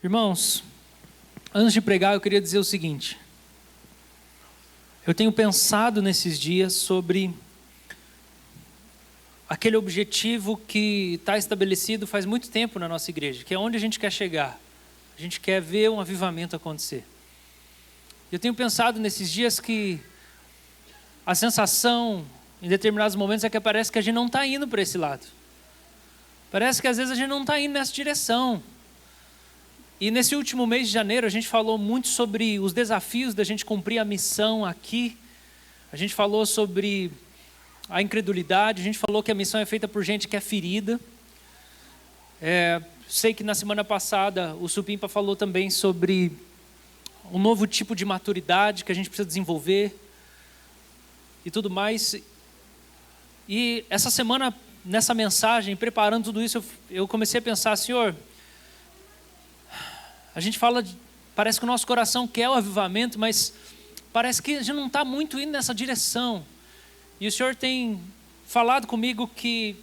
Irmãos, antes de pregar, eu queria dizer o seguinte. Eu tenho pensado nesses dias sobre aquele objetivo que está estabelecido faz muito tempo na nossa igreja, que é onde a gente quer chegar. A gente quer ver um avivamento acontecer. Eu tenho pensado nesses dias que a sensação, em determinados momentos, é que parece que a gente não está indo para esse lado. Parece que às vezes a gente não está indo nessa direção. E nesse último mês de janeiro, a gente falou muito sobre os desafios da gente cumprir a missão aqui. A gente falou sobre a incredulidade, a gente falou que a missão é feita por gente que é ferida. Sei que na semana passada o Supimpa falou também sobre um novo tipo de maturidade que a gente precisa desenvolver e tudo mais. E essa semana, nessa mensagem, preparando tudo isso, eu comecei a pensar, Senhor, a gente fala, parece que o nosso coração quer o avivamento, mas parece que a gente não está muito indo nessa direção. E o Senhor tem falado comigo que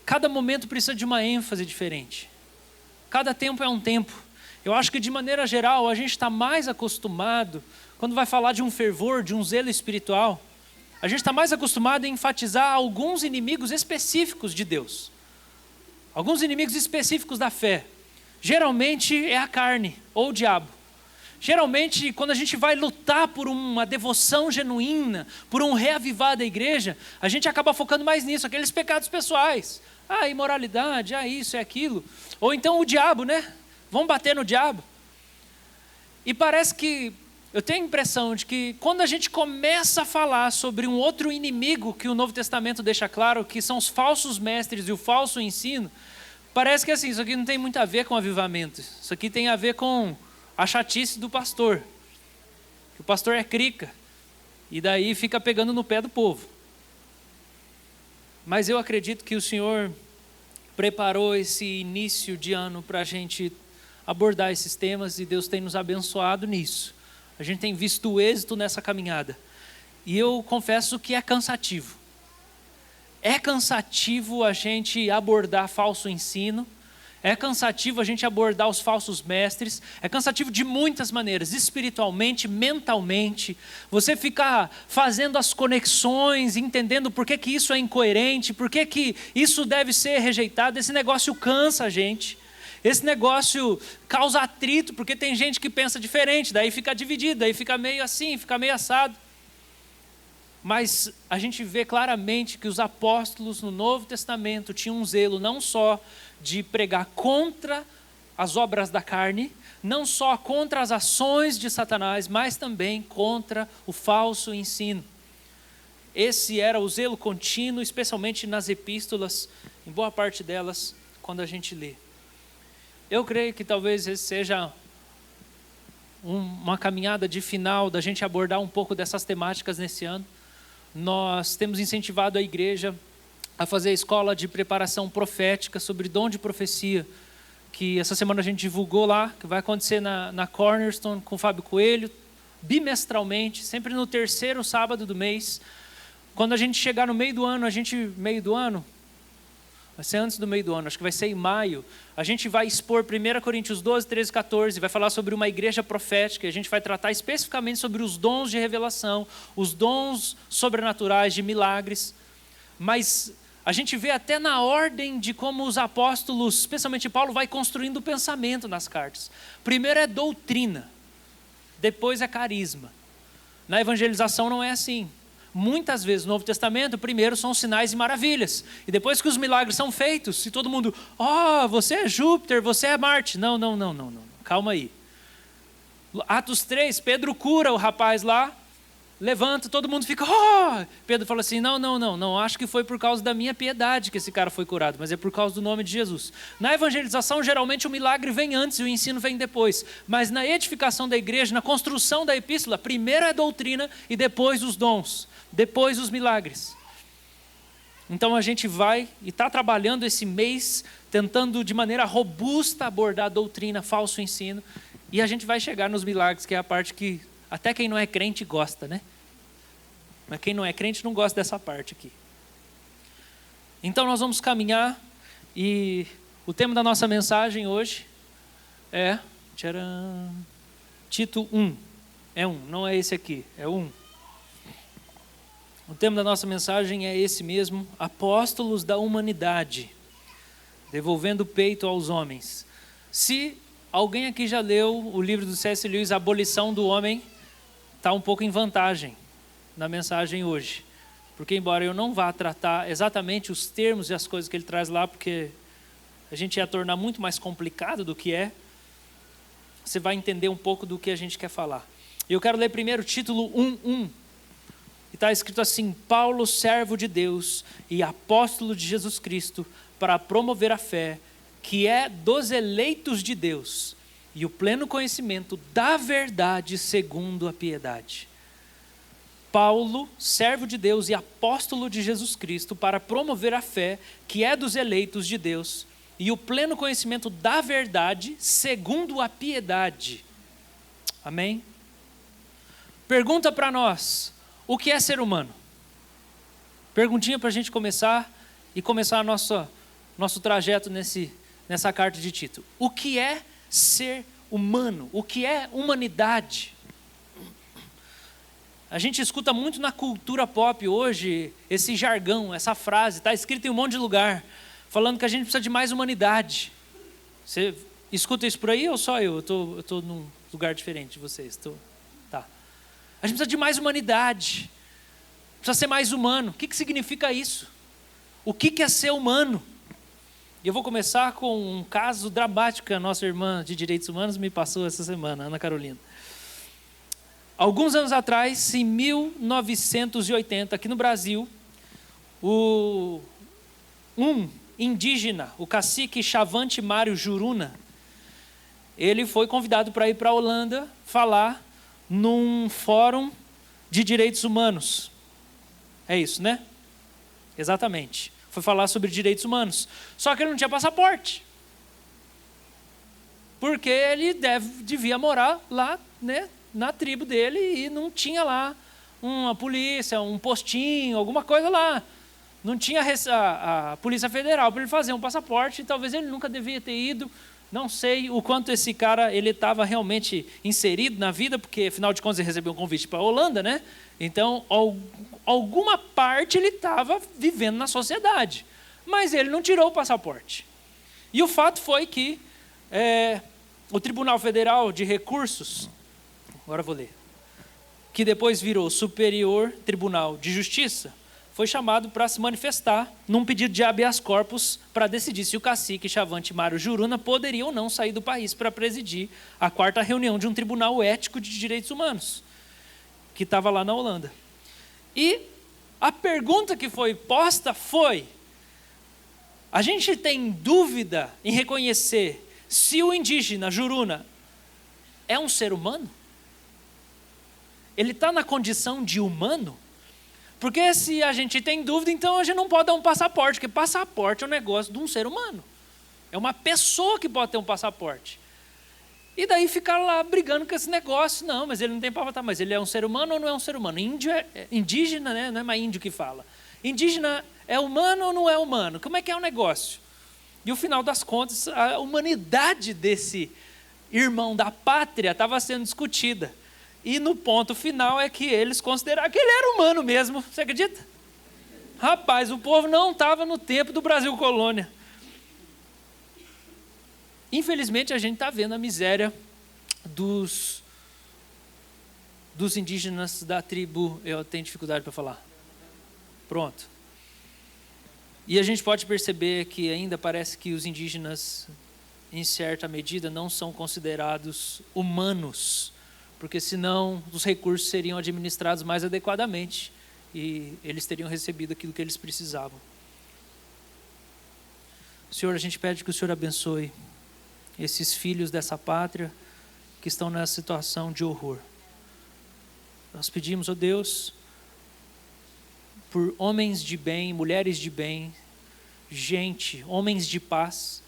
cada momento precisa de uma ênfase diferente. Cada tempo é um tempo. Eu acho que de maneira geral a gente está mais acostumado, quando vai falar de um fervor, de um zelo espiritual, a gente está mais acostumado a enfatizar alguns inimigos específicos de Deus. Alguns inimigos específicos da fé. Geralmente é a carne ou o diabo. Geralmente, quando a gente vai lutar por uma devoção genuína, por um reavivar da igreja, a gente acaba focando mais nisso, aqueles pecados pessoais. Imoralidade, isso e aquilo. Ou então o diabo, né? Vamos bater no diabo. E parece que, eu tenho a impressão de que quando a gente começa a falar sobre um outro inimigo que o Novo Testamento deixa claro, que são os falsos mestres e o falso ensino, parece que assim, isso aqui não tem muito a ver com avivamento. Isso aqui tem a ver com a chatice do pastor. O pastor é crica. E daí fica pegando no pé do povo. Mas eu acredito que o Senhor preparou esse início de ano para a gente abordar esses temas e Deus tem nos abençoado nisso. A gente tem visto o êxito nessa caminhada. E eu confesso que é cansativo. É cansativo a gente abordar falso ensino, é cansativo a gente abordar os falsos mestres, é cansativo de muitas maneiras, espiritualmente, mentalmente, você ficar fazendo as conexões, entendendo por que isso é incoerente, por que isso deve ser rejeitado, esse negócio cansa a gente, esse negócio causa atrito, porque tem gente que pensa diferente, daí fica dividido, daí fica meio assim, fica meio assado. Mas a gente vê claramente que os apóstolos no Novo Testamento tinham um zelo não só de pregar contra as obras da carne, não só contra as ações de Satanás, mas também contra o falso ensino. Esse era o zelo contínuo, especialmente nas epístolas, em boa parte delas, quando a gente lê. Eu creio que talvez esse seja uma caminhada de final da gente abordar um pouco dessas temáticas nesse ano. Nós temos incentivado a igreja a fazer a escola de preparação profética sobre dom de profecia, que essa semana a gente divulgou lá, que vai acontecer na Cornerstone com o Fábio Coelho, bimestralmente, sempre no terceiro sábado do mês. Quando a gente chegar no meio do ano, vai ser antes do meio do ano, acho que vai ser em maio, a gente vai expor 1 Coríntios 12, 13, 14, vai falar sobre uma igreja profética, a gente vai tratar especificamente sobre os dons de revelação, os dons sobrenaturais de milagres, mas a gente vê até na ordem de como os apóstolos, especialmente Paulo, vai construindo o pensamento nas cartas. Primeiro é doutrina, depois é carisma. Na evangelização não é assim. Muitas vezes no Novo Testamento, primeiro são sinais e maravilhas. E depois que os milagres são feitos, se todo mundo, você é Júpiter, você é Marte. Não. Calma aí. Atos 3, Pedro cura o rapaz lá, levanta, todo mundo fica, Pedro fala assim, não, acho que foi por causa da minha piedade que esse cara foi curado, mas é por causa do nome de Jesus. Na evangelização, geralmente o milagre vem antes e o ensino vem depois. Mas na edificação da igreja, na construção da epístola, primeiro é a doutrina e depois os dons. Depois os milagres. Então a gente vai e está trabalhando esse mês, tentando de maneira robusta abordar a doutrina, falso ensino, e a gente vai chegar nos milagres, que é a parte que até quem não é crente gosta, né? Mas quem não é crente não gosta dessa parte aqui. Então nós vamos caminhar, e o tema da nossa mensagem hoje é Tcharam. Tito 1. É 1, não é esse aqui, é 1. O tema da nossa mensagem é esse mesmo: apóstolos da humanidade, devolvendo o peito aos homens. Se alguém aqui já leu o livro do C.S. Lewis, A Abolição do Homem, está um pouco em vantagem na mensagem hoje. Porque embora eu não vá tratar exatamente os termos e as coisas que ele traz lá, porque a gente ia tornar muito mais complicado do que é, você vai entender um pouco do que a gente quer falar. Eu quero ler primeiro o título 1:1. E está escrito assim: Paulo, servo de Deus e apóstolo de Jesus Cristo, para promover a fé, que é dos eleitos de Deus, e o pleno conhecimento da verdade segundo a piedade. Paulo, servo de Deus e apóstolo de Jesus Cristo, para promover a fé, que é dos eleitos de Deus, e o pleno conhecimento da verdade segundo a piedade. Amém? Pergunta para nós: o que é ser humano? Perguntinha para a gente começar e começar nosso trajeto nessa carta de Tito. O que é ser humano? O que é humanidade? A gente escuta muito na cultura pop hoje esse jargão, essa frase, está escrito em um monte de lugar, falando que a gente precisa de mais humanidade. Você escuta isso por aí ou só eu? Eu estou num lugar diferente de vocês. Tá. A gente precisa de mais humanidade, precisa ser mais humano. O que significa isso? O que é ser humano? E eu vou começar com um caso dramático que a nossa irmã de Direitos Humanos me passou essa semana, Ana Carolina. Alguns anos atrás, em 1980, aqui no Brasil, um indígena, o cacique Chavante Mário Juruna, ele foi convidado para ir para a Holanda falar num fórum de direitos humanos. É isso, né? Exatamente. Foi falar sobre direitos humanos. Só que ele não tinha passaporte. Porque ele devia morar lá, né, na tribo dele, e não tinha lá uma polícia, um postinho, alguma coisa lá. Não tinha a Polícia Federal para ele fazer um passaporte, e talvez ele nunca devia ter ido. Não sei o quanto esse cara ele estava realmente inserido na vida, porque afinal de contas ele recebeu um convite para a Holanda, né? Então, alguma parte ele estava vivendo na sociedade, mas ele não tirou o passaporte. E o fato foi que o Tribunal Federal de Recursos, agora eu vou ler, que depois virou Superior Tribunal de Justiça, foi chamado para se manifestar num pedido de habeas corpus para decidir se o cacique Chavante Mário Juruna poderia ou não sair do país para presidir a 4ª reunião de um tribunal ético de direitos humanos, que estava lá na Holanda. E a pergunta que foi posta foi: a gente tem dúvida em reconhecer se o indígena Juruna é um ser humano? Ele está na condição de humano? Porque se a gente tem dúvida, então a gente não pode dar um passaporte, porque passaporte é um negócio de um ser humano. É uma pessoa que pode ter um passaporte. E daí ficaram lá brigando com esse negócio. Não, mas ele não tem passaporte. Mas ele é um ser humano ou não é um ser humano? Indígena, né? Não é mais índio que fala. Indígena é humano ou não é humano? Como é que é o negócio? E no final das contas, a humanidade desse irmão da pátria estava sendo discutida. E no ponto final é que eles consideraram que ele era humano mesmo. Você acredita? Rapaz, o povo não estava no tempo do Brasil colônia. Infelizmente, a gente está vendo a miséria dos indígenas da tribo... Eu tenho dificuldade para falar. Pronto. E a gente pode perceber que ainda parece que os indígenas, em certa medida, não são considerados humanos, porque senão os recursos seriam administrados mais adequadamente e eles teriam recebido aquilo que eles precisavam. Senhor, a gente pede que o Senhor abençoe esses filhos dessa pátria que estão nessa situação de horror. Nós pedimos, ó Deus, por homens de bem, mulheres de bem, gente, homens de paz,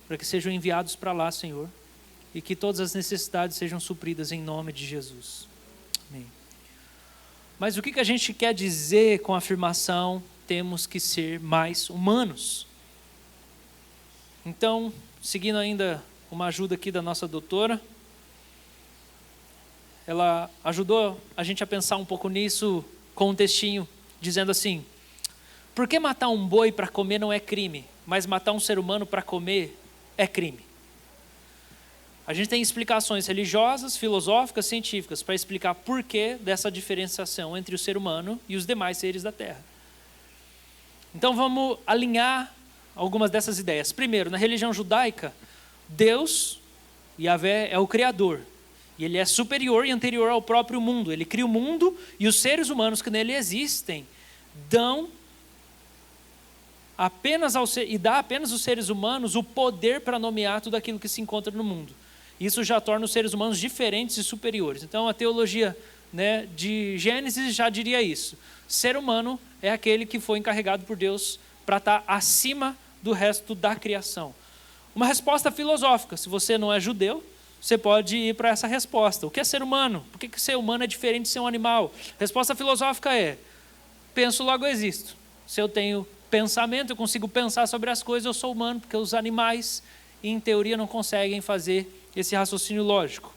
para que sejam enviados para lá, Senhor, e que todas as necessidades sejam supridas em nome de Jesus. Amém. Mas o que a gente quer dizer com a afirmação temos que ser mais humanos? Então, seguindo ainda uma ajuda aqui da nossa doutora, ela ajudou a gente a pensar um pouco nisso com um textinho, dizendo assim: por que matar um boi para comer não é crime, mas matar um ser humano para comer é crime? A gente tem explicações religiosas, filosóficas, científicas para explicar por que dessa diferenciação entre o ser humano e os demais seres da Terra. Então vamos alinhar algumas dessas ideias. Primeiro, na religião judaica, Deus, Yahvé, é o Criador. E Ele é superior e anterior ao próprio mundo. Ele cria o mundo e os seres humanos que nele existem dão apenas aos seres humanos o poder para nomear tudo aquilo que se encontra no mundo. Isso já torna os seres humanos diferentes e superiores. Então a teologia, né, de Gênesis já diria isso. Ser humano é aquele que foi encarregado por Deus para estar acima do resto da criação. Uma resposta filosófica: se você não é judeu, você pode ir para essa resposta. O que é ser humano? Por que ser humano é diferente de ser um animal? Resposta filosófica é: penso, logo existo. Se eu tenho pensamento, eu consigo pensar sobre as coisas, eu sou humano, porque os animais, em teoria, não conseguem fazer esse raciocínio lógico.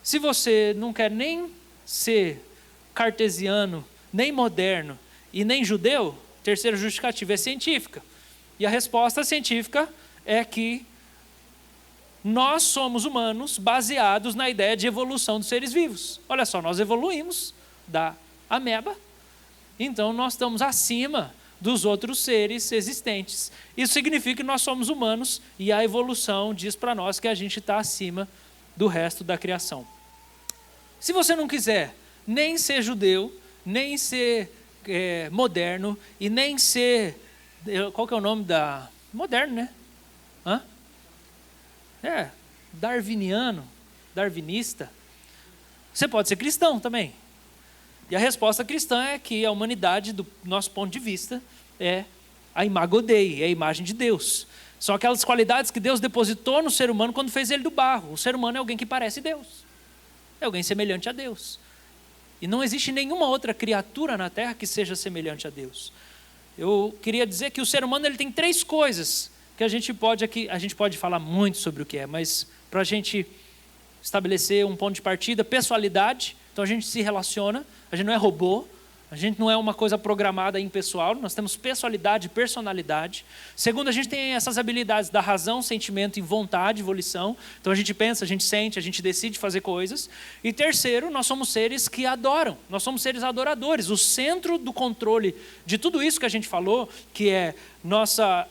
Se você não quer nem ser cartesiano, nem moderno e nem judeu, terceira justificativa é científica. E a resposta científica é que nós somos humanos baseados na ideia de evolução dos seres vivos. Olha só, nós evoluímos da ameba, então nós estamos acima dos outros seres existentes. Isso significa que nós somos humanos e a evolução diz para nós que a gente está acima do resto da criação. Se você não quiser nem ser judeu, nem ser moderno e nem ser... Qual que é o nome da... Moderno, né? Darwinista. Você pode ser cristão também. E a resposta cristã é que a humanidade, do nosso ponto de vista, é a imago Dei, é a imagem de Deus. São aquelas qualidades que Deus depositou no ser humano quando fez ele do barro. O ser humano é alguém que parece Deus. É alguém semelhante a Deus. E não existe nenhuma outra criatura na Terra que seja semelhante a Deus. Eu queria dizer que o ser humano ele tem 3 coisas que a gente pode falar muito sobre o que é, mas para a gente estabelecer um ponto de partida: pessoalidade. Então a gente se relaciona, a gente não é robô, a gente não é uma coisa programada impessoal, nós temos pessoalidade e personalidade. Segundo, a gente tem essas habilidades da razão, sentimento e vontade, volição. Então a gente pensa, a gente sente, a gente decide fazer coisas. E terceiro, nós somos seres que adoram, nós somos seres adoradores. O centro do controle de tudo isso que a gente falou, que é nossa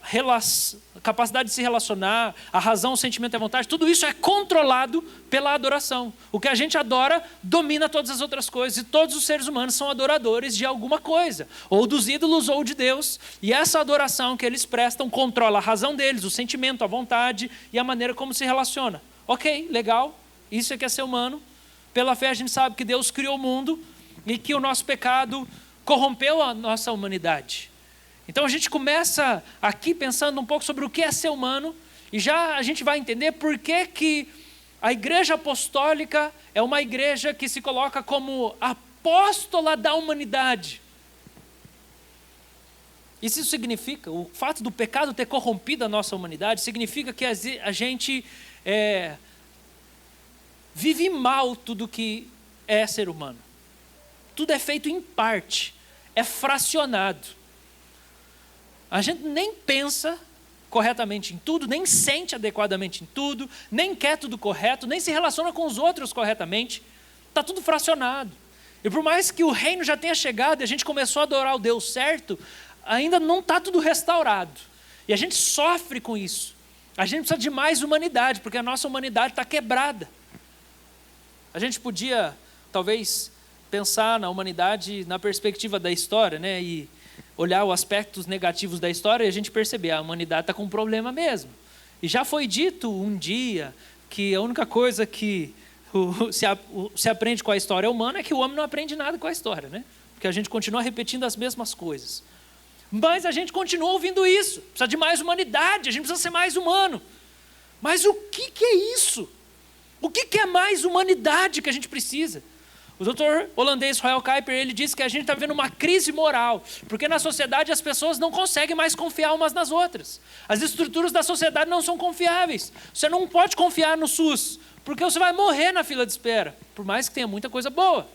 capacidade de se relacionar, a razão, o sentimento e a vontade, tudo isso é controlado pela adoração. O que a gente adora domina todas as outras coisas, e todos os seres humanos são adoradores de alguma coisa, ou dos ídolos ou de Deus, e essa adoração que eles prestam controla a razão deles, o sentimento, a vontade e a maneira como se relaciona. Ok, legal, isso é que é ser humano. Pela fé a gente sabe que Deus criou o mundo e que o nosso pecado corrompeu a nossa humanidade. Então a gente começa aqui pensando um pouco sobre o que é ser humano, e já a gente vai entender por que a igreja apostólica é uma igreja que se coloca como apóstola da humanidade. Isso significa, o fato do pecado ter corrompido a nossa humanidade, significa que a gente vive mal tudo que é ser humano. Tudo é feito em parte, é fracionado. A gente nem pensa corretamente em tudo, nem sente adequadamente em tudo, nem quer tudo correto, nem se relaciona com os outros corretamente. Está tudo fracionado. E por mais que o reino já tenha chegado e a gente começou a adorar o Deus certo, ainda não está tudo restaurado. E a gente sofre com isso. A gente precisa de mais humanidade, porque a nossa humanidade está quebrada. A gente podia, talvez, pensar na humanidade na perspectiva da história, né? E olhar os aspectos negativos da história e a gente perceber, a humanidade está com um problema mesmo. E já foi dito um dia que a única coisa que se aprende com a história humana é que o homem não aprende nada com a história, né? Porque a gente continua repetindo as mesmas coisas. Mas a gente continua ouvindo isso. Precisa de mais humanidade, a gente precisa ser mais humano. Mas o que é isso? O que é mais humanidade que a gente precisa? O doutor holandês Royal Kuiper, ele disse que a gente está vivendo uma crise moral, porque na sociedade as pessoas não conseguem mais confiar umas nas outras. As estruturas da sociedade não são confiáveis. Você não pode confiar no SUS, Porque você vai morrer na fila de espera, por mais que tenha muita coisa boa.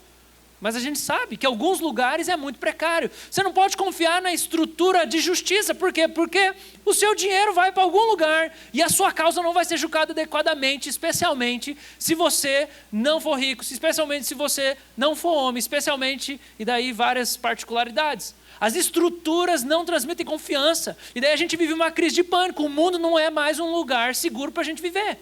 Mas a gente sabe que alguns lugares é muito precário. Você não pode confiar na estrutura de justiça. Por quê? Porque o seu dinheiro vai para algum lugar e a sua causa não vai ser julgada adequadamente, especialmente se você não for rico, especialmente se você não for homem, especialmente, e daí várias particularidades. As estruturas não transmitem confiança. E daí a gente vive uma crise de pânico. O mundo não é mais um lugar seguro para a gente viver.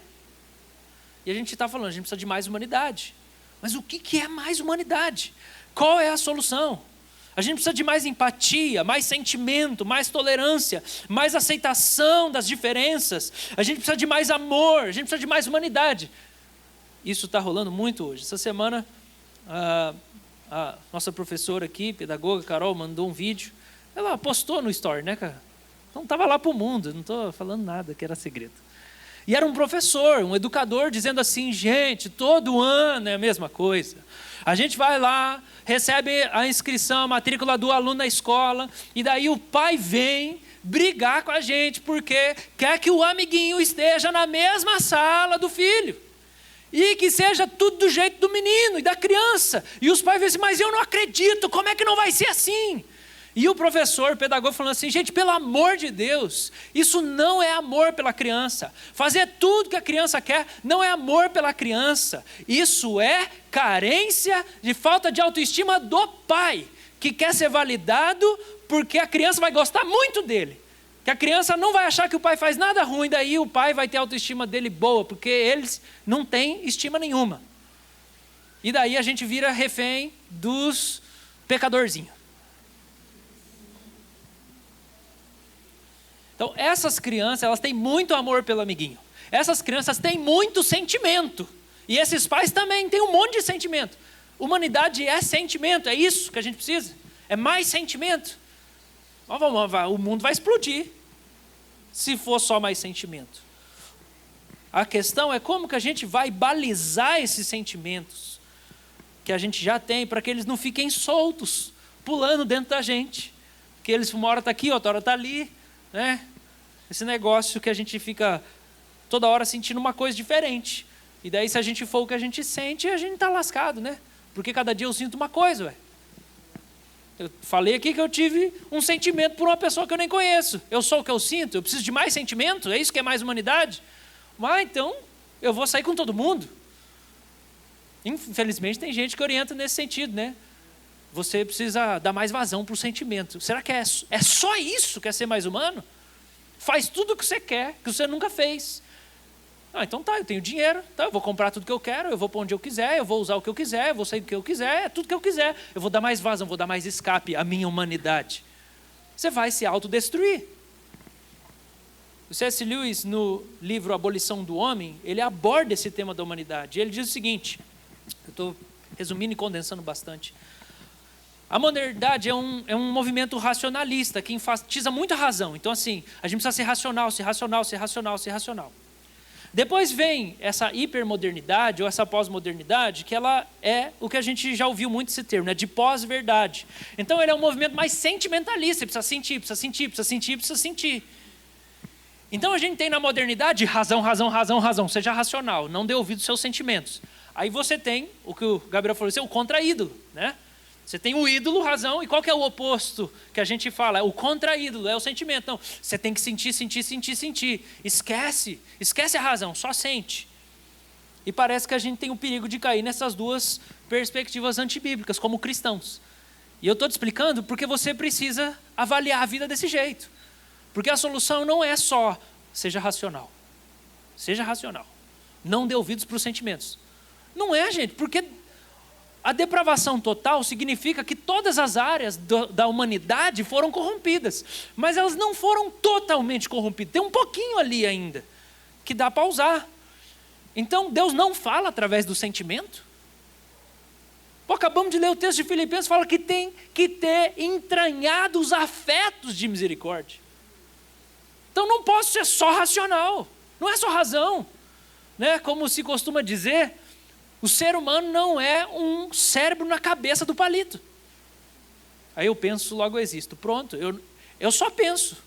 E a gente está falando, a gente precisa de mais humanidade. Mas o que é mais humanidade? Qual é a solução? A gente precisa de mais empatia, mais sentimento, mais tolerância, mais aceitação das diferenças. A gente precisa de mais amor, a gente precisa de mais humanidade. Isso está rolando muito hoje. Essa semana, a nossa professora aqui, pedagoga, Carol, mandou um vídeo. Ela postou no story, né, cara? Então estava lá para o mundo, não estou falando nada que era segredo. E era um professor, um educador, dizendo assim, gente, todo ano é a mesma coisa. A gente vai lá, recebe a inscrição, a matrícula do aluno na escola, e daí o pai vem brigar com a gente, porque quer que o amiguinho esteja na mesma sala do filho. E que seja tudo do jeito do menino e da criança. E os pais dizem assim, mas eu não acredito, como é que não vai ser assim? E o professor, o pedagogo, falando assim, gente, pelo amor de Deus, isso não é amor pela criança. Fazer tudo que a criança quer não é amor pela criança. Isso é carência de falta de autoestima do pai, que quer ser validado porque a criança vai gostar muito dele. Que a criança não vai achar que o pai faz nada ruim, daí o pai vai ter a autoestima dele boa, porque eles não têm estima nenhuma. E daí a gente vira refém dos pecadorzinhos. Então, essas crianças, elas têm muito amor pelo amiguinho. Essas crianças têm muito sentimento. E esses pais também têm um monte de sentimento. Humanidade é sentimento, é isso que a gente precisa. É mais sentimento. O mundo vai explodir se for só mais sentimento. A questão é como que a gente vai balizar esses sentimentos que a gente já tem, para que eles não fiquem soltos, pulando dentro da gente. Porque eles, uma hora está aqui, outra hora está ali. Né? Esse negócio que a gente fica toda hora sentindo uma coisa diferente. E daí se a gente for o que a gente sente, a gente está lascado, né? Porque cada dia eu sinto uma coisa, ué. Eu falei aqui que eu tive um sentimento por uma pessoa que eu nem conheço. Eu sou o que eu sinto, eu preciso de mais sentimento, é isso que é mais humanidade? Mas então eu vou sair com todo mundo. Infelizmente tem gente que orienta nesse sentido, né? Você precisa dar mais vazão para o sentimento. Será que é só isso que é ser mais humano? Faz tudo o que você quer, que você nunca fez. Então tá, eu tenho dinheiro, tá, eu vou comprar tudo que eu quero, eu vou para onde eu quiser, eu vou usar o que eu quiser, eu vou sair do que eu quiser, é tudo que eu quiser. Eu vou dar mais vazão, vou dar mais escape à minha humanidade. Você vai se autodestruir. O C.S. Lewis, no livro Abolição do Homem, ele aborda esse tema da humanidade. Ele diz o seguinte, eu estou resumindo e condensando bastante. A modernidade é um movimento racionalista, que enfatiza muito a razão. Então, assim, a gente precisa ser racional, ser racional, ser racional, ser racional. Depois vem essa hipermodernidade, ou essa pós-modernidade, que ela é o que a gente já ouviu muito esse termo, né? De pós-verdade. Então, ele é um movimento mais sentimentalista, você precisa sentir, precisa sentir, precisa sentir, precisa sentir. Então, a gente tem na modernidade razão, razão, razão, razão, seja racional, não dê ouvido aos seus sentimentos. Aí você tem, o que o Gabriel falou, o contra-ídolo, né? Você tem o ídolo, razão, e qual que é o oposto que a gente fala? O contra-ídolo, é o sentimento. Não, você tem que sentir, sentir, sentir, sentir. Esquece a razão, só sente. E parece que a gente tem o perigo de cair nessas duas perspectivas antibíblicas, como cristãos. E eu estou te explicando porque você precisa avaliar a vida desse jeito. Porque a solução não é só, seja racional. Seja racional. Não dê ouvidos para os sentimentos. Não é, gente, porque a depravação total significa que todas as áreas da humanidade foram corrompidas, mas elas não foram totalmente corrompidas. Tem um pouquinho ali ainda, que dá para usar. Então, Deus não fala através do sentimento? Pô, acabamos de ler o texto de Filipenses, fala que tem que ter entranhado os afetos de misericórdia. Então, não posso ser só racional, não é só razão. Né? Como se costuma dizer, o ser humano não é um cérebro na cabeça do palito. Aí eu penso, logo eu existo. Pronto, eu só penso.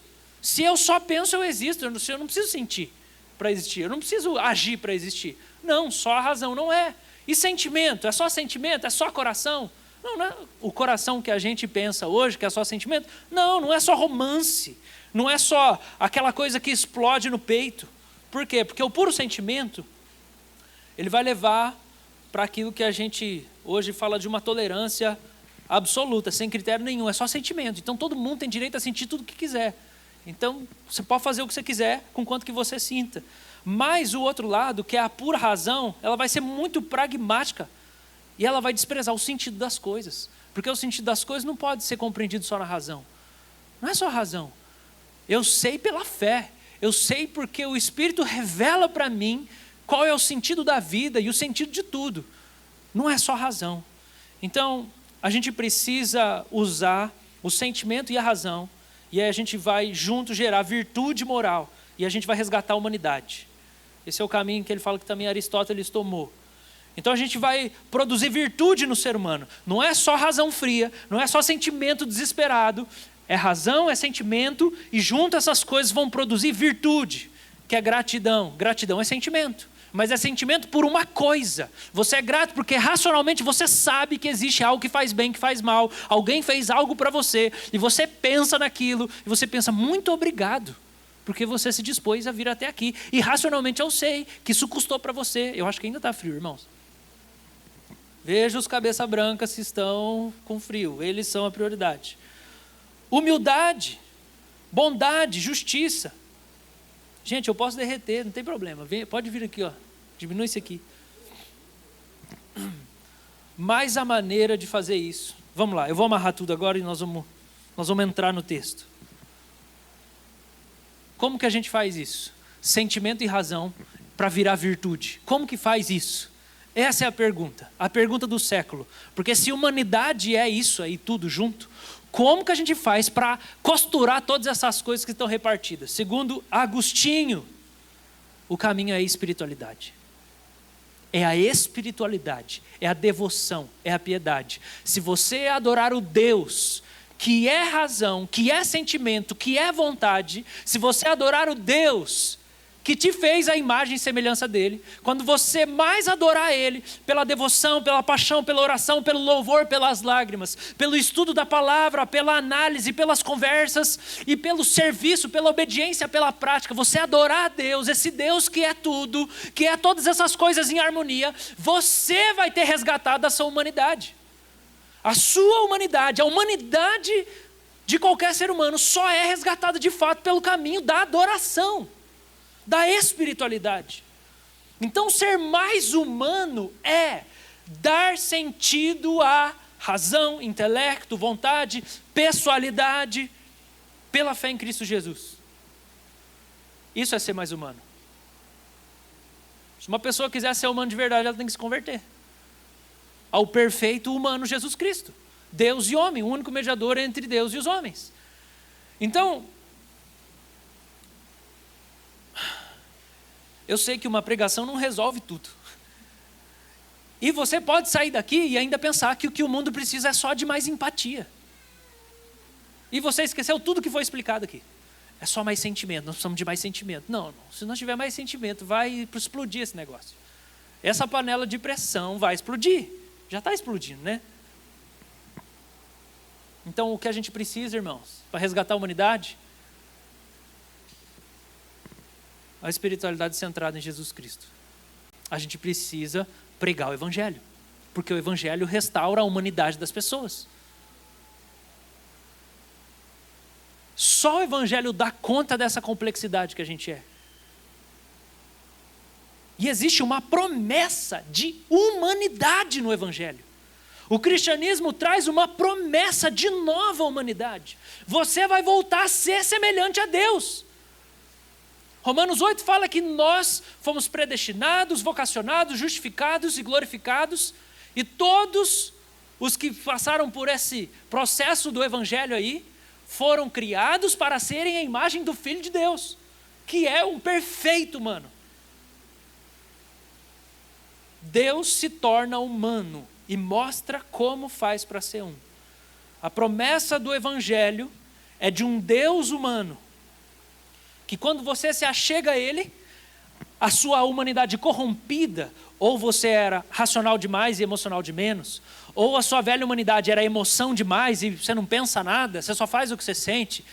Se eu só penso, eu existo. Eu não preciso sentir. para existir. Eu não preciso agir para existir. Não, só a razão não é. E sentimento? É só sentimento? É só coração? Não, não é o coração que a gente pensa hoje, que é só sentimento. Não, não é só romance. Não é só aquela coisa que explode no peito. Por quê? Porque o puro sentimento, ele vai levar para aquilo que a gente hoje fala de uma tolerância absoluta, sem critério nenhum, é só sentimento. Então todo mundo tem direito a sentir tudo o que quiser. Então você pode fazer o que você quiser com quanto que você sinta. Mas o outro lado, que é a pura razão, ela vai ser muito pragmática e ela vai desprezar o sentido das coisas. Porque o sentido das coisas não pode ser compreendido só na razão. Não é só a razão. Eu sei pela fé. Eu sei porque o Espírito revela para mim qual é o sentido da vida e o sentido de tudo. Não é só razão. Então, a gente precisa usar o sentimento e a razão, e aí a gente vai junto gerar virtude moral, e a gente vai resgatar a humanidade. Esse é o caminho que ele fala que também Aristóteles tomou. Então a gente vai produzir virtude no ser humano. Não é só razão fria, não é só sentimento desesperado, é razão, é sentimento, e junto essas coisas vão produzir virtude, que é gratidão. Gratidão é sentimento. Mas é sentimento por uma coisa. Você é grato porque racionalmente você sabe que existe algo que faz bem, que faz mal. Alguém fez algo para você e você pensa naquilo e você pensa, muito obrigado, porque você se dispôs a vir até aqui. E racionalmente eu sei que isso custou para você. Eu acho que ainda está frio, irmãos. Veja os cabeça branca se estão com frio. Eles são a prioridade. Humildade, bondade, justiça. Gente, eu posso derreter, não tem problema. Pode vir aqui, ó. Diminui isso aqui. Mas a maneira de fazer isso. Vamos lá, eu vou amarrar tudo agora e nós vamos entrar no texto. Como que a gente faz isso? Sentimento e razão para virar virtude. Como que faz isso? Essa é a pergunta do século. Porque se humanidade é isso aí tudo junto, como que a gente faz para costurar todas essas coisas que estão repartidas? Segundo Agostinho, o caminho é a espiritualidade. É a espiritualidade, é a devoção, é a piedade. Se você adorar o Deus que é razão, que é sentimento, que é vontade, se você adorar o Deus que te fez a imagem e semelhança dele, quando você mais adorar ele, pela devoção, pela paixão, pela oração, pelo louvor, pelas lágrimas, pelo estudo da palavra, pela análise, pelas conversas e pelo serviço, pela obediência, pela prática, você adorar a Deus, esse Deus que é tudo, que é todas essas coisas em harmonia, você vai ter resgatado a sua humanidade. A sua humanidade, a humanidade de qualquer ser humano só é resgatada de fato pelo caminho da adoração, da espiritualidade. Então ser mais humano é dar sentido à razão, intelecto, vontade, pessoalidade, pela fé em Cristo Jesus. Isso é ser mais humano. Se uma pessoa quiser ser humano de verdade, ela tem que se converter ao perfeito humano Jesus Cristo, Deus e homem, o único mediador entre Deus e os homens. Então, eu sei que uma pregação não resolve tudo. E você pode sair daqui e ainda pensar que o que o mundo precisa é só de mais empatia. E você esqueceu tudo que foi explicado aqui. É só mais sentimento, nós precisamos de mais sentimento. Não, se não tiver mais sentimento, vai explodir esse negócio. Essa panela de pressão vai explodir. Já está explodindo, né? Então, o que a gente precisa, irmãos, para resgatar a humanidade, a espiritualidade centrada em Jesus Cristo. A gente precisa pregar o Evangelho, porque o Evangelho restaura a humanidade das pessoas. Só o Evangelho dá conta dessa complexidade que a gente é. E existe uma promessa de humanidade no Evangelho. O cristianismo traz uma promessa de nova humanidade. Você vai voltar a ser semelhante a Deus. Romanos 8 fala que nós fomos predestinados, vocacionados, justificados e glorificados. E todos os que passaram por esse processo do Evangelho aí, foram criados para serem a imagem do Filho de Deus, que é um perfeito humano. Deus se torna humano e mostra como faz para ser um. A promessa do Evangelho é de um Deus humano, que quando você se achega a Ele, a sua humanidade corrompida, ou você era racional demais e emocional de menos, ou a sua velha humanidade era emoção demais e você não pensa nada, você só faz o que você sente,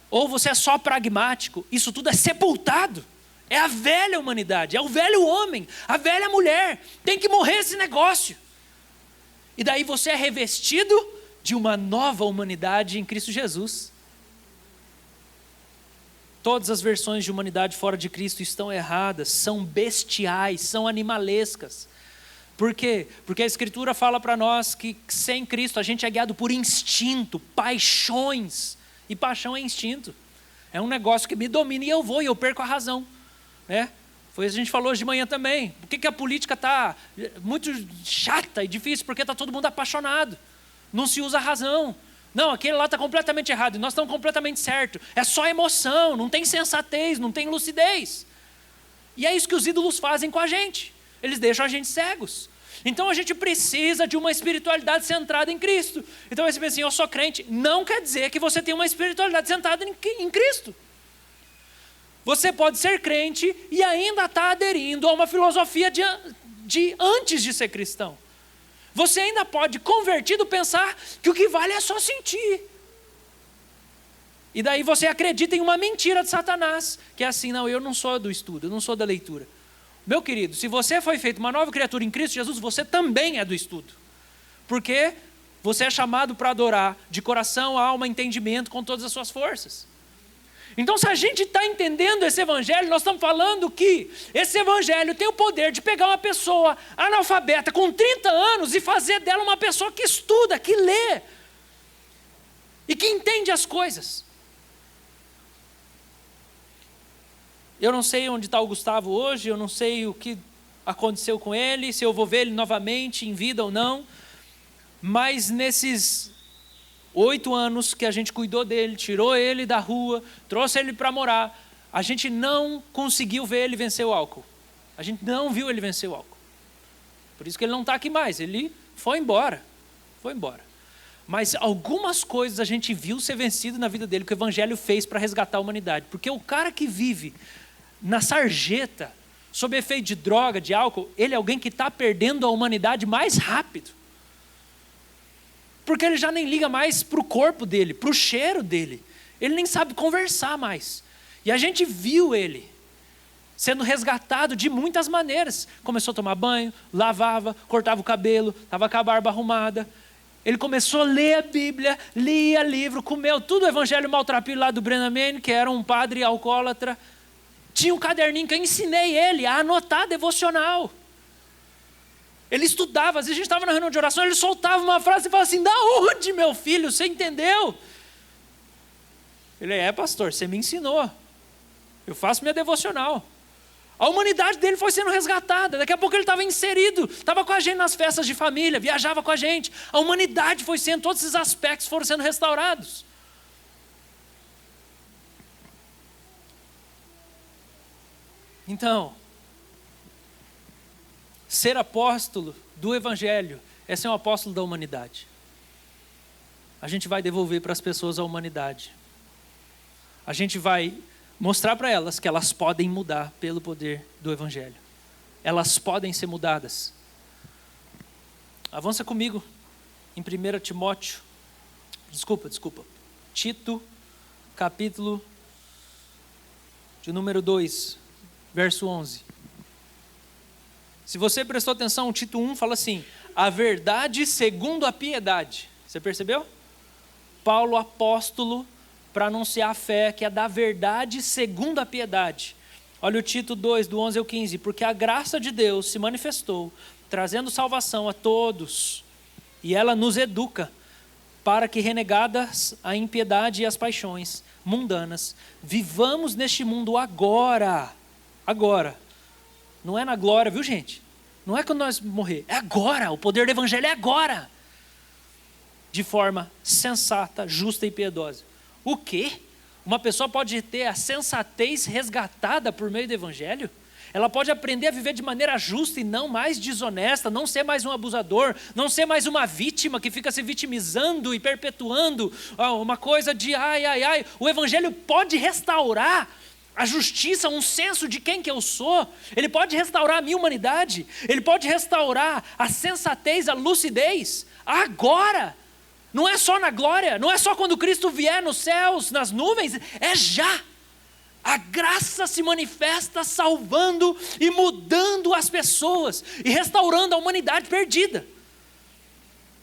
ou você é só pragmático, isso tudo é sepultado. É a velha humanidade, é o velho homem, a velha mulher, tem que morrer esse negócio. E daí você é revestido de uma nova humanidade em Cristo Jesus. Todas as versões de humanidade fora de Cristo estão erradas, são bestiais, são animalescas. Por quê? Porque a Escritura fala para nós que sem Cristo a gente é guiado por instinto, paixões. E paixão é instinto. É um negócio que me domina e eu perco a razão. Né? Foi isso que a gente falou hoje de manhã também. Por que a política está muito chata e difícil? Porque está todo mundo apaixonado. Não se usa a razão. Não, aquele lá está completamente errado e nós estamos completamente certos. É só emoção, não tem sensatez, não tem lucidez. E é isso que os ídolos fazem com a gente. Eles deixam a gente cegos. Então a gente precisa de uma espiritualidade centrada em Cristo. Então você pensa assim, eu sou crente. Não quer dizer que você tem uma espiritualidade centrada em Cristo. Você pode ser crente e ainda estar aderindo a uma filosofia de antes de ser cristão. Você ainda pode, convertido, pensar que o que vale é só sentir. E daí você acredita em uma mentira de Satanás, que é assim, não, eu não sou do estudo, eu não sou da leitura. Meu querido, se você foi feito uma nova criatura em Cristo Jesus, você também é do estudo. Porque você é chamado para adorar de coração, alma, entendimento, com todas as suas forças. Então, se a gente está entendendo esse evangelho, nós estamos falando que esse evangelho tem o poder de pegar uma pessoa analfabeta com 30 anos e fazer dela uma pessoa que estuda, que lê e que entende as coisas. Eu não sei onde está o Gustavo hoje, eu não sei o que aconteceu com ele, se eu vou ver ele novamente em vida ou não, mas nesses 8 anos que a gente cuidou dele, tirou ele da rua, trouxe ele para morar, a gente não conseguiu ver ele vencer o álcool. A gente não viu ele vencer o álcool. Por isso que ele não está aqui mais, ele foi embora. Foi embora. Mas algumas coisas a gente viu ser vencido na vida dele, que o evangelho fez para resgatar a humanidade. Porque o cara que vive na sarjeta, sob efeito de droga, de álcool, ele é alguém que está perdendo a humanidade mais rápido. Porque ele já nem liga mais para o corpo dele, para o cheiro dele. Ele nem sabe conversar mais. E a gente viu ele sendo resgatado de muitas maneiras. Começou a tomar banho, lavava, cortava o cabelo, estava com a barba arrumada. Ele começou a ler a Bíblia, lia livro, comeu tudo o evangelho maltrapilho lá do Brennan Manning, que era um padre alcoólatra. Tinha um caderninho que eu ensinei ele a anotar devocional. Ele estudava, às vezes a gente estava na reunião de oração, ele soltava uma frase e falava assim, da onde, meu filho, você entendeu? Ele, pastor, você me ensinou, eu faço minha devocional. A humanidade dele foi sendo resgatada, daqui a pouco ele estava inserido, estava com a gente nas festas de família, viajava com a gente, a humanidade foi sendo, todos esses aspectos foram sendo restaurados. Então, ser apóstolo do evangelho é ser um apóstolo da humanidade. A gente vai devolver para as pessoas a humanidade. A gente vai mostrar para elas que elas podem mudar pelo poder do evangelho. Elas podem ser mudadas. Avança comigo em 1 Timóteo. Desculpa. Tito, capítulo de número 2, verso 11. Se você prestou atenção, o Tito 1 fala assim, a verdade segundo a piedade. Você percebeu? Paulo, apóstolo, para anunciar a fé que é da verdade segundo a piedade. Olha o Tito 2, do 11 ao 15. Porque a graça de Deus se manifestou, trazendo salvação a todos. E ela nos educa, para que renegadas a impiedade e as paixões mundanas, vivamos neste mundo agora. Não é na glória, viu, gente? Não é quando nós morrer, é agora. O poder do evangelho é agora. De forma sensata, justa e piedosa. O quê? Uma pessoa pode ter a sensatez resgatada por meio do evangelho? Ela pode aprender a viver de maneira justa e não mais desonesta, não ser mais um abusador, não ser mais uma vítima que fica se vitimizando e perpetuando uma coisa de ai. O evangelho pode restaurar a justiça, um senso de quem que eu sou. Ele pode restaurar a minha humanidade. Ele pode restaurar a sensatez, a lucidez. Agora. Não é só na glória. Não é só quando Cristo vier nos céus, nas nuvens. É já. A graça se manifesta salvando e mudando as pessoas. E restaurando a humanidade perdida.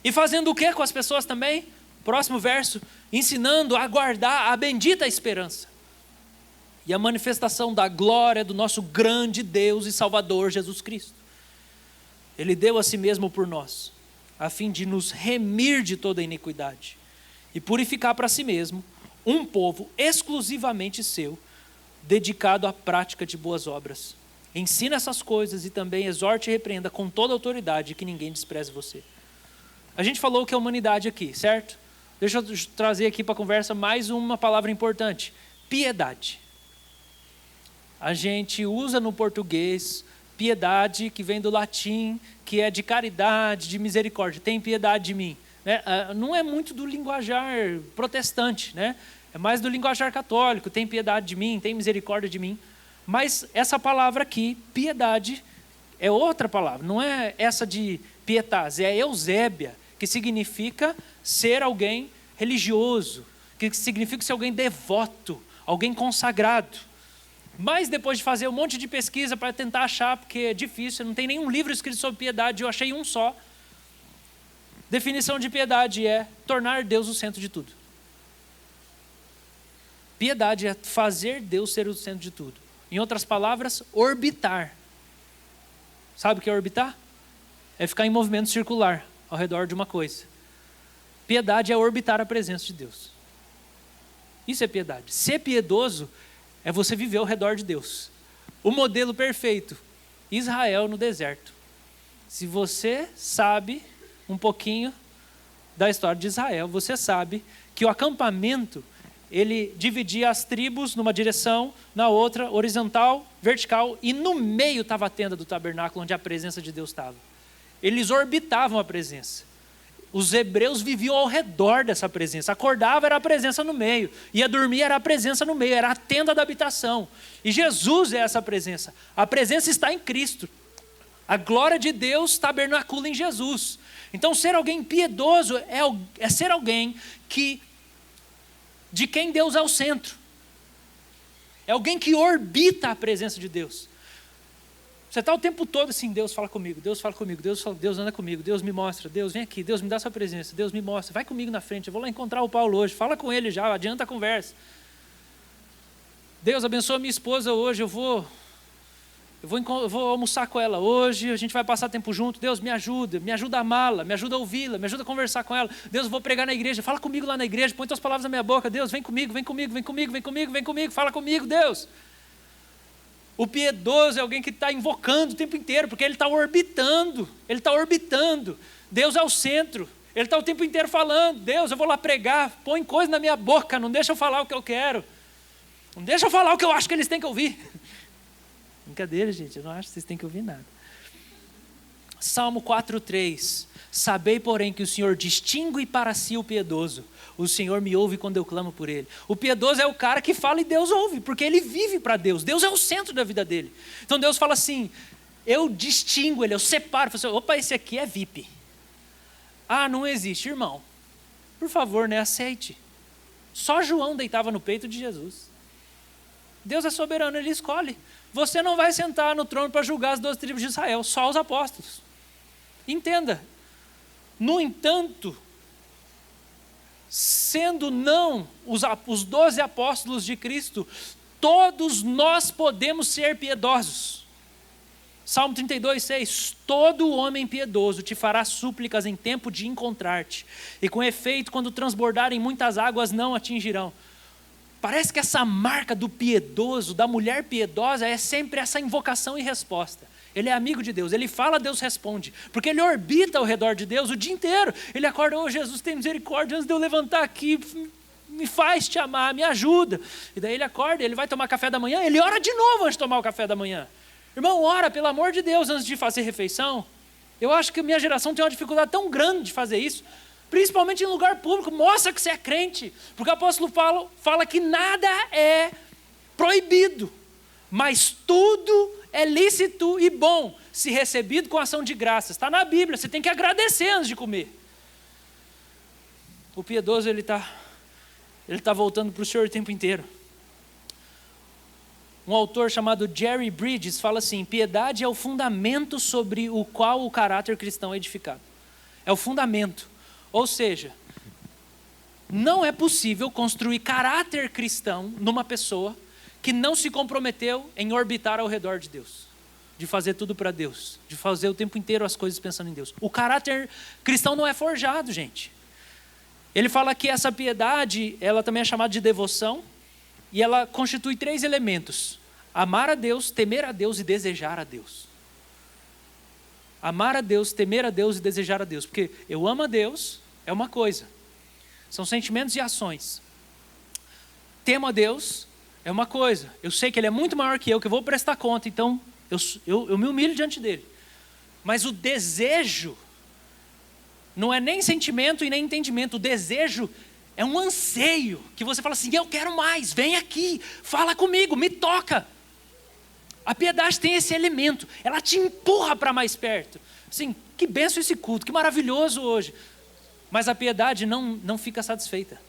E fazendo o que com as pessoas também? Próximo verso. Ensinando a guardar a bendita esperança. E a manifestação da glória do nosso grande Deus e Salvador Jesus Cristo. Ele deu a si mesmo por nós, a fim de nos remir de toda iniquidade e purificar para si mesmo um povo exclusivamente seu, dedicado à prática de boas obras. Ensina essas coisas e também exorte e repreenda com toda autoridade, que ninguém despreze você. A gente falou que é humanidade aqui, certo? Deixa eu trazer aqui para a conversa mais uma palavra importante: piedade. A gente usa no português piedade, que vem do latim, que é de caridade, de misericórdia. Tem piedade de mim. Né? Não é muito do linguajar protestante, né? É mais do linguajar católico. Tem piedade de mim, tem misericórdia de mim. Mas essa palavra aqui, piedade, é outra palavra. Não é essa de pietas, é eusébia, que significa ser alguém religioso, que significa ser alguém devoto, alguém consagrado. Mas depois de fazer um monte de pesquisa para tentar achar, porque é difícil, não tem nenhum livro escrito sobre piedade, eu achei um só. Definição de piedade é tornar Deus o centro de tudo. Piedade é fazer Deus ser o centro de tudo. Em outras palavras, orbitar. Sabe o que é orbitar? É ficar em movimento circular ao redor de uma coisa. Piedade é orbitar a presença de Deus. Isso é piedade. Ser piedoso é você viver ao redor de Deus. O modelo perfeito, Israel no deserto. Se você sabe um pouquinho da história de Israel, você sabe que o acampamento, ele dividia as tribos numa direção, na outra, horizontal, vertical, e no meio estava a tenda do tabernáculo, onde a presença de Deus estava. Eles orbitavam a presença. Os hebreus viviam ao redor dessa presença. Acordava, era a presença no meio. Ia dormir, era a presença no meio. Era a tenda da habitação. E Jesus é essa presença. A presença está em Cristo. A glória de Deus tabernacula em Jesus. Então, ser alguém piedoso é ser alguém de quem Deus é o centro. É alguém que orbita a presença de Deus. Você está o tempo todo assim: Deus fala comigo, Deus fala comigo, Deus anda comigo, Deus me mostra, Deus vem aqui, Deus me dá sua presença, Deus me mostra, vai comigo na frente, eu vou lá encontrar o Paulo hoje, fala com ele já, adianta a conversa. Deus abençoa minha esposa hoje, eu vou almoçar com ela hoje, a gente vai passar tempo junto. Deus me ajuda a amá-la, me ajuda a ouvi-la, me ajuda a conversar com ela. Deus, eu vou pregar na igreja, fala comigo lá na igreja, põe tuas palavras na minha boca. Deus, vem comigo, fala comigo, Deus. O piedoso é alguém que está invocando o tempo inteiro, porque ele está orbitando. Deus é o centro. Ele está o tempo inteiro falando: Deus, eu vou lá pregar, põe coisa na minha boca, não deixa eu falar o que eu quero. Não deixa eu falar o que eu acho que eles têm que ouvir. Brincadeira, gente, eu não acho que vocês têm que ouvir nada. Salmo 4:3. Sabei, porém, que o Senhor distingue para si o piedoso. O Senhor me ouve quando eu clamo por Ele. O piedoso é o cara que fala e Deus ouve, porque ele vive para Deus. Deus é o centro da vida dele. Então Deus fala assim: eu distingo ele, eu separo. Eu falo assim: opa, esse aqui é VIP. Ah, não existe, irmão. Por favor, né, aceite. Só João deitava no peito de Jesus. Deus é soberano, Ele escolhe. Você não vai sentar no trono para julgar as 12 tribos de Israel, só os apóstolos. Entenda. No entanto, sendo não os 12 apóstolos de Cristo, todos nós podemos ser piedosos. Salmo 32:6. Todo homem piedoso te fará súplicas em tempo de encontrar-te, e com efeito, quando transbordarem muitas águas, não atingirão. Parece que essa marca do piedoso, da mulher piedosa, é sempre essa invocação e resposta. Ele é amigo de Deus, ele fala, Deus responde, porque ele orbita ao redor de Deus o dia inteiro. Ele acorda: oh, Jesus, tem misericórdia, antes de eu levantar aqui, me faz te amar, me ajuda. E daí ele acorda, ele vai tomar café da manhã, ele ora de novo antes de tomar o café da manhã. Irmão, ora, pelo amor de Deus, antes de fazer refeição. Eu acho que a minha geração tem uma dificuldade tão grande de fazer isso, principalmente em lugar público. Mostra que você é crente, porque o apóstolo Paulo fala que nada é proibido, mas tudo é lícito e bom, se recebido com ação de graças. Está na Bíblia, você tem que agradecer antes de comer. O piedoso, ele tá voltando para o Senhor o tempo inteiro. Um autor chamado Jerry Bridges fala assim: piedade é o fundamento sobre o qual o caráter cristão é edificado. É o fundamento. Ou seja, não é possível construir caráter cristão numa pessoa que não se comprometeu em orbitar ao redor de Deus, de fazer tudo para Deus, de fazer o tempo inteiro as coisas pensando em Deus. O caráter cristão não é forjado, gente. Ele fala que essa piedade, ela também é chamada de devoção, e ela constitui 3 elementos: amar a Deus, temer a Deus e desejar a Deus. Amar a Deus, temer a Deus e desejar a Deus. Porque eu amo a Deus é uma coisa, são sentimentos e ações. Temo a Deus é uma coisa, eu sei que Ele é muito maior que eu vou prestar conta, então eu me humilho diante dEle. Mas o desejo não é nem sentimento e nem entendimento. O desejo é um anseio, que você fala assim: eu quero mais, vem aqui, fala comigo, me toca. A piedade tem esse elemento, ela te empurra para mais perto. Assim, que benção esse culto, que maravilhoso hoje. Mas a piedade não fica satisfeita.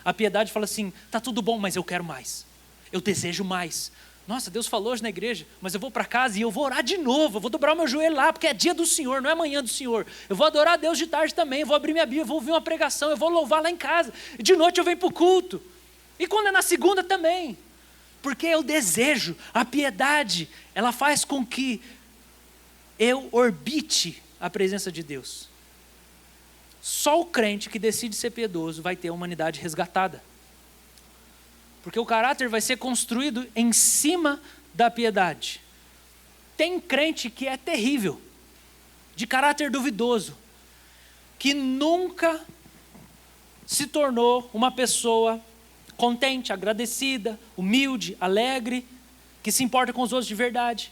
A piedade fala assim: está tudo bom, mas eu quero mais, eu desejo mais. Nossa, Deus falou hoje na igreja, mas eu vou para casa e eu vou orar de novo, eu vou dobrar o meu joelho lá, porque é dia do Senhor, não é manhã do Senhor. Eu vou adorar a Deus de tarde também, eu vou abrir minha Bíblia, eu vou ouvir uma pregação, eu vou louvar lá em casa. E de noite eu venho para o culto. E quando é na segunda também. Porque eu desejo, a piedade, ela faz com que eu orbite a presença de Deus. Só o crente que decide ser piedoso vai ter a humanidade resgatada. Porque o caráter vai ser construído em cima da piedade. Tem crente que é terrível, de caráter duvidoso, que nunca se tornou uma pessoa contente, agradecida, humilde, alegre, que se importa com os outros de verdade,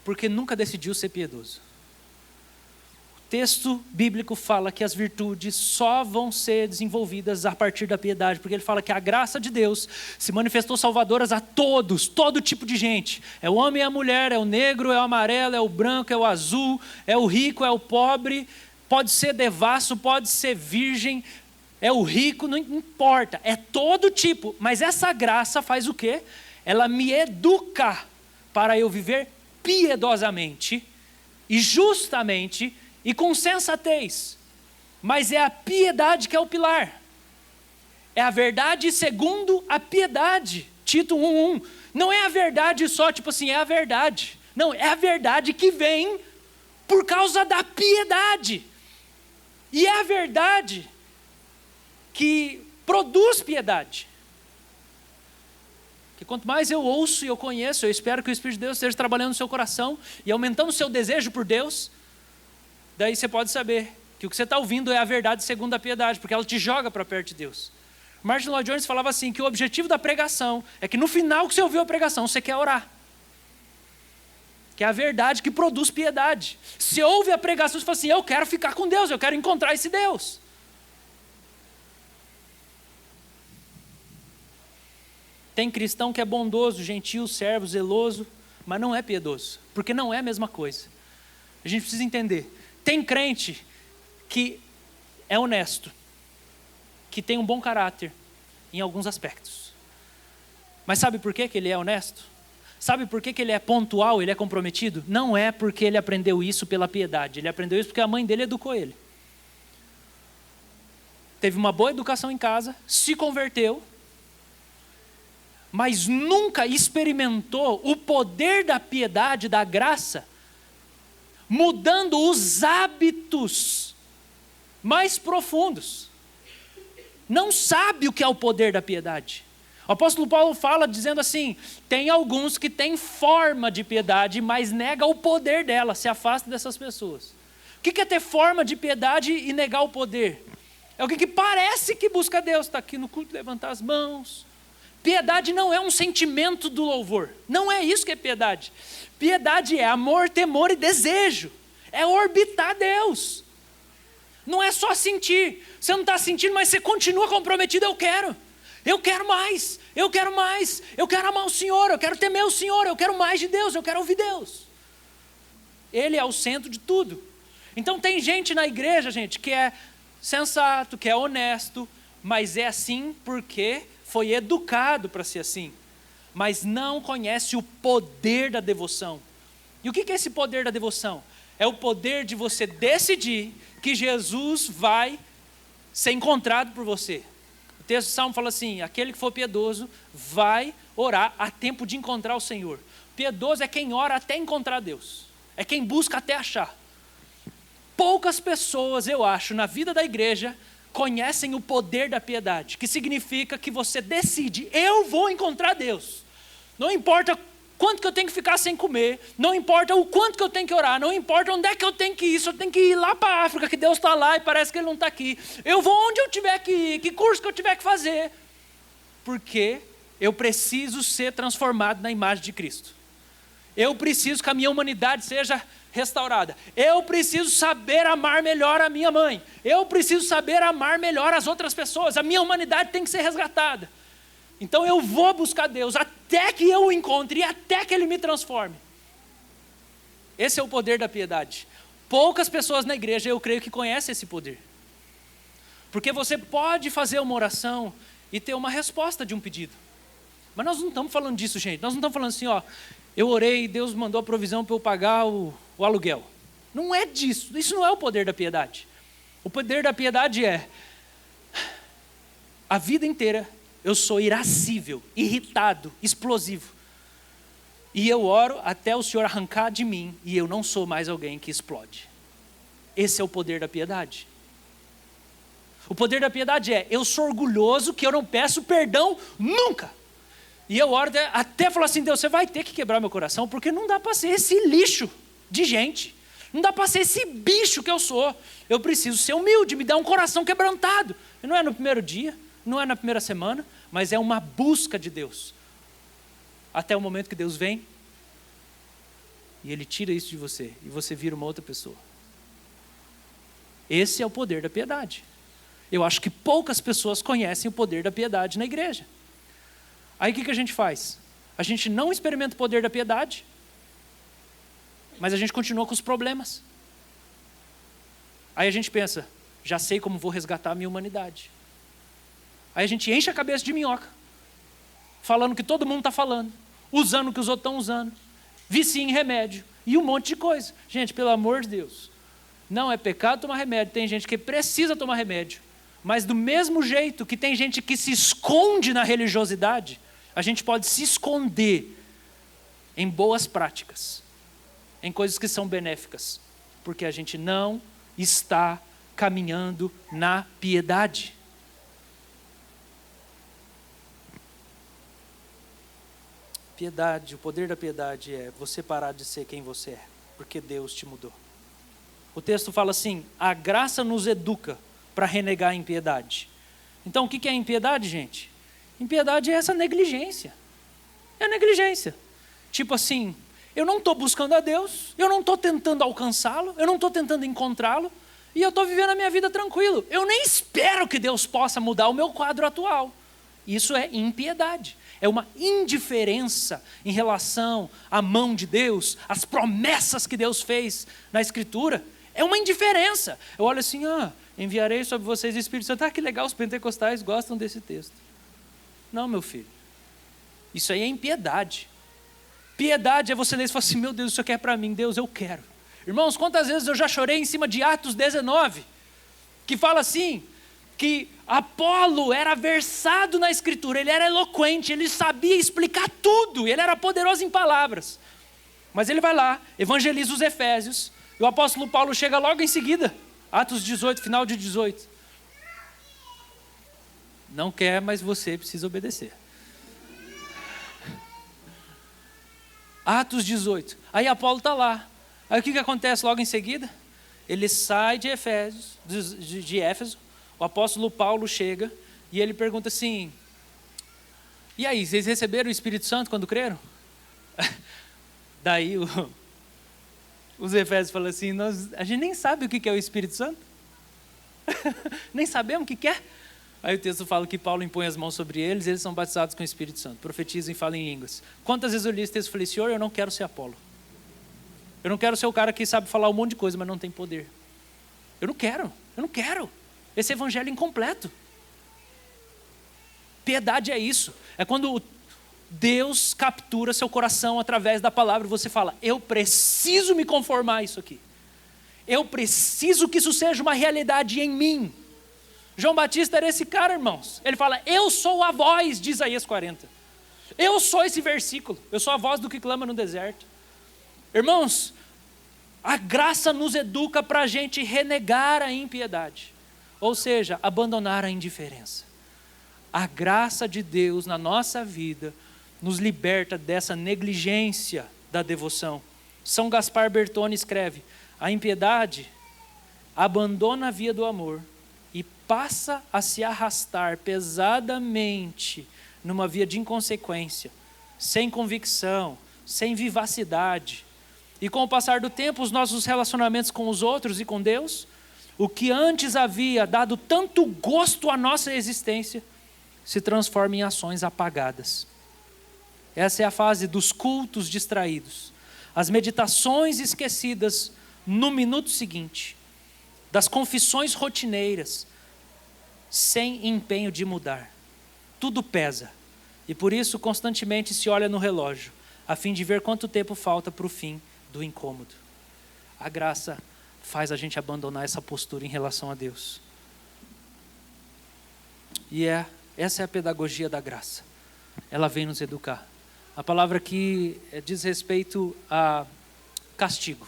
porque nunca decidiu ser piedoso. O texto bíblico fala que as virtudes só vão ser desenvolvidas a partir da piedade, porque ele fala que a graça de Deus se manifestou salvadoras a todos, todo tipo de gente. É o homem e a mulher, é o negro, é o amarelo, é o branco, é o azul, é o rico, é o pobre, pode ser devasso, pode ser virgem, é o rico, não importa, é todo tipo. Mas essa graça faz o quê? Ela me educa para eu viver piedosamente e justamente e com sensatez. Mas é a piedade que é o pilar. É a verdade segundo a piedade. Tito 1:1. Não é a verdade só, tipo assim, é a verdade. Não, é a verdade que vem por causa da piedade. E é a verdade que produz piedade. Que quanto mais eu ouço e eu conheço, eu espero que o Espírito de Deus esteja trabalhando no seu coração e aumentando o seu desejo por Deus. Daí você pode saber que o que você está ouvindo é a verdade segundo a piedade, porque ela te joga para perto de Deus. Martin Lloyd Jones falava assim, que o objetivo da pregação é que no final que você ouviu a pregação, você quer orar. Que é a verdade que produz piedade. Se ouve a pregação, você fala assim: eu quero ficar com Deus, eu quero encontrar esse Deus. Tem cristão que é bondoso, gentil, servo, zeloso, mas não é piedoso, porque não é a mesma coisa. A gente precisa entender. Tem crente que é honesto, que tem um bom caráter em alguns aspectos. Mas sabe por que ele é honesto? Sabe por que ele é pontual, ele é comprometido? Não é porque ele aprendeu isso pela piedade, ele aprendeu isso porque a mãe dele educou ele. Teve uma boa educação em casa, se converteu, mas nunca experimentou o poder da piedade, da graça, mudando os hábitos mais profundos. Não sabe o que é o poder da piedade. O apóstolo Paulo fala dizendo assim: tem alguns que têm forma de piedade, mas nega o poder dela, se afasta dessas pessoas. O que é ter forma de piedade e negar o poder? É alguém que parece que busca Deus, está aqui no culto, levantar as mãos. Piedade não é um sentimento do louvor. Não é isso que é piedade. Piedade é amor, temor e desejo. É orbitar Deus. Não é só sentir. Você não está sentindo, mas você continua comprometido, eu quero. Eu quero mais, eu quero mais, eu quero amar o Senhor, eu quero temer o Senhor, eu quero mais de Deus, eu quero ouvir Deus. Ele é o centro de tudo. Então tem gente na igreja, gente, que é sensato, que é honesto, mas é assim porque foi educado para ser assim, mas não conhece o poder da devoção. E o que é esse poder da devoção? É o poder de você decidir que Jesus vai ser encontrado por você. O texto do Salmo fala assim: aquele que for piedoso vai orar a tempo de encontrar o Senhor. Piedoso é quem ora até encontrar Deus, é quem busca até achar. Poucas pessoas, eu acho, na vida da igreja, conhecem o poder da piedade, que significa que você decide: eu vou encontrar Deus. Não importa quanto que eu tenho que ficar sem comer, não importa o quanto que eu tenho que orar, não importa onde é que eu tenho que ir, se eu tenho que ir lá para a África, que Deus está lá e parece que Ele não está aqui. Eu vou onde eu tiver que ir, que curso que eu tiver que fazer, porque eu preciso ser transformado na imagem de Cristo. Eu preciso que a minha humanidade seja restaurada. Eu preciso saber amar melhor a minha mãe. Eu preciso saber amar melhor as outras pessoas. A minha humanidade tem que ser resgatada. Então eu vou buscar Deus até que eu o encontre e até que Ele me transforme. Esse é o poder da piedade. Poucas pessoas na igreja, eu creio, que conhecem esse poder. Porque você pode fazer uma oração e ter uma resposta de um pedido. Mas nós não estamos falando disso, gente. Nós não estamos falando assim, ó, eu orei e Deus mandou a provisão para eu pagar o aluguel. Não é disso. Isso não é o poder da piedade. O poder da piedade é: a vida inteira eu sou irascível, irritado, explosivo. E eu oro até o Senhor arrancar de mim e eu não sou mais alguém que explode. Esse é o poder da piedade. O poder da piedade é: eu sou orgulhoso que eu não peço perdão nunca. E eu oro até falar assim: Deus, você vai ter que quebrar meu coração, porque não dá para ser esse lixo de gente. Não dá para ser esse bicho que eu sou. Eu preciso ser humilde, me dar um coração quebrantado. E não é no primeiro dia, não é na primeira semana, mas é uma busca de Deus. Até o momento que Deus vem e Ele tira isso de você e você vira uma outra pessoa. Esse é o poder da piedade. Eu acho que poucas pessoas conhecem o poder da piedade na igreja. Aí o que a gente faz? A gente não experimenta o poder da piedade, mas a gente continua com os problemas. Aí a gente pensa: já sei como vou resgatar a minha humanidade. Aí a gente enche a cabeça de minhoca, falando o que todo mundo está falando, usando o que os outros estão usando, vicia em remédio e um monte de coisa. Gente, pelo amor de Deus, não é pecado tomar remédio. Tem gente que precisa tomar remédio, mas do mesmo jeito que tem gente que se esconde na religiosidade, a gente pode se esconder em boas práticas, em coisas que são benéficas, porque a gente não está caminhando na piedade. Piedade, o poder da piedade é você parar de ser quem você é, porque Deus te mudou. O texto fala assim: a graça nos educa para renegar a impiedade. Então o que é impiedade, gente? Impiedade é essa negligência. É negligência. Tipo assim, eu não estou buscando a Deus, eu não estou tentando alcançá-lo, eu não estou tentando encontrá-lo, e eu estou vivendo a minha vida tranquilo. Eu nem espero que Deus possa mudar o meu quadro atual. Isso é impiedade. É uma indiferença em relação à mão de Deus, às promessas que Deus fez na Escritura. É uma indiferença. Eu olho assim: enviarei sobre vocês o Espírito Santo. Que legal, os pentecostais gostam desse texto. Não, meu filho. Isso aí é impiedade. Piedade é você ler e falar assim: meu Deus, isso aqui é para mim. Deus, eu quero. Irmãos, quantas vezes eu já chorei em cima de Atos 19, que fala assim, que Apolo era versado na Escritura, ele era eloquente, ele sabia explicar tudo, ele era poderoso em palavras. Mas ele vai lá, evangeliza os Efésios, e o apóstolo Paulo chega logo em seguida, Atos 18, final de 18. Não quer, mas você precisa obedecer. Atos 18. Aí Apolo está lá. Aí o que acontece logo em seguida? Ele sai de Éfeso, o apóstolo Paulo chega e ele pergunta assim: e aí, vocês receberam o Espírito Santo quando creram? Daí os Efésios falam assim: a gente nem sabe o que é o Espírito Santo. Nem sabemos o que é. Aí o texto fala que Paulo impõe as mãos sobre eles e eles são batizados com o Espírito Santo, profetizam e falam em línguas. Quantas vezes eu li esse texto e falei, Senhor, eu não quero ser Apolo. Eu não quero ser o cara que sabe falar um monte de coisa, mas não tem poder. Eu não quero. Esse evangelho é incompleto. Piedade é isso. É quando Deus captura seu coração através da palavra e você fala, eu preciso me conformar a isso aqui. Eu preciso que isso seja uma realidade em mim. João Batista era esse cara, irmãos. Ele fala, eu sou a voz de Isaías 40. Eu sou esse versículo. Eu sou a voz do que clama no deserto. Irmãos, a graça nos educa para a gente renegar a impiedade. Ou seja, abandonar a indiferença. A graça de Deus na nossa vida nos liberta dessa negligência da devoção. São Gaspar Bertone escreve, a impiedade abandona a via do amor e passa a se arrastar pesadamente numa via de inconsequência, sem convicção, sem vivacidade. E com o passar do tempo, os nossos relacionamentos com os outros e com Deus, o que antes havia dado tanto gosto à nossa existência, se transforma em ações apagadas. Essa é a fase dos cultos distraídos, as meditações esquecidas no minuto seguinte, das confissões rotineiras, sem empenho de mudar. Tudo pesa, e por isso constantemente se olha no relógio, a fim de ver quanto tempo falta para o fim do incômodo. A graça faz a gente abandonar essa postura em relação a Deus. E essa é a pedagogia da graça. Ela vem nos educar. A palavra aqui diz respeito a castigo.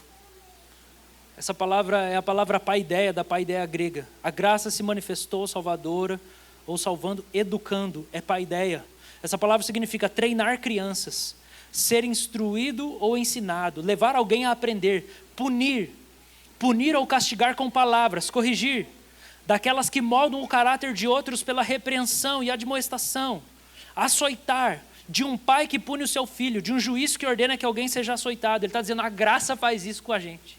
Essa palavra é a palavra paideia, da paideia grega. A graça se manifestou salvadora, ou salvando, educando, é paideia. Essa palavra significa treinar crianças, ser instruído ou ensinado, levar alguém a aprender, punir ou castigar com palavras, corrigir, daquelas que moldam o caráter de outros pela repreensão e admoestação, açoitar, de um pai que pune o seu filho, de um juiz que ordena que alguém seja açoitado. Ele está dizendo, a graça faz isso com a gente.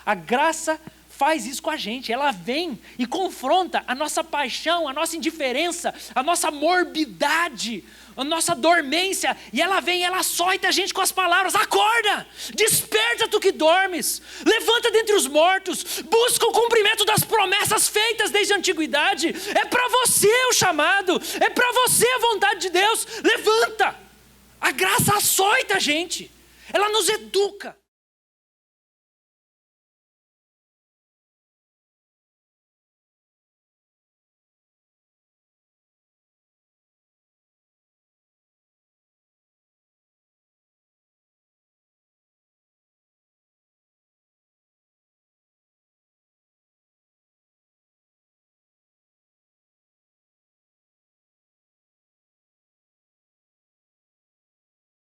A graça faz isso com a gente. Ela vem e confronta a nossa paixão, a nossa indiferença, a nossa morbidade, a nossa dormência. E ela vem e ela açoita a gente com as palavras. Acorda, desperta tu que dormes, levanta dentre os mortos, busca o cumprimento das promessas feitas desde a antiguidade. É para você o chamado, é para você a vontade de Deus. Levanta. A graça açoita a gente, ela nos educa.